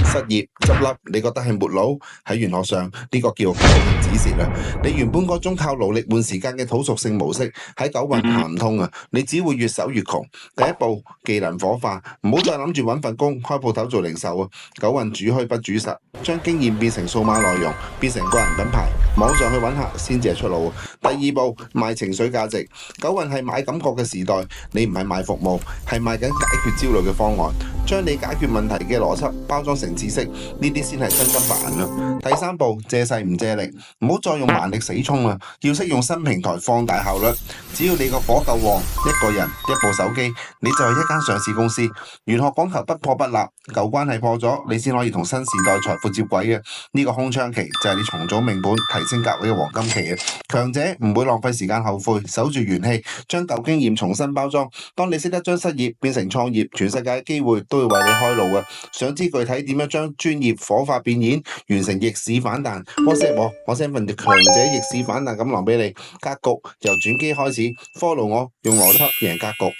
失業、執笠，你覺得係末路？喺玄學上，呢個叫救命指示啦。你原本嗰種靠勞力換時間嘅土屬性模式喺九運行唔通啊！你只會越守越窮。第一步，技能火化，唔好再諗住揾份工開鋪頭做零售啊！九運主虛不主實，將經驗變成數碼內容，變成個人品牌，網上去揾客先至係出路。第二步，賣情緒價值。九運係買感覺嘅時代，你唔係賣服務，係賣緊解決焦慮嘅方案。將你解決問題嘅邏輯包裝成知識，呢啲先係真金白銀啊！第三步，借勢唔借力，唔好再用蠻力死衝啊！要識用新平台放大效率。只要你個火夠旺，一個人一部手機，你就係一間上市公司。玄學講求不破不立，舊關係破咗，你先可以同新時代財富接軌嘅。呢個空窗期就係你重組命盤、提升格位嘅黃金期啊！強者唔會浪費時間後悔，守住元氣，將舊經驗重新包裝。當你識得將失業變成創業，全世界嘅機會都會為你開路啊！想知具體點樣將專業火化變現，完成逆市反彈 ？WhatsApp 我 send 份強者逆市反彈錦囊俾你，格局由轉機開始，follow我用邏輯贏格局。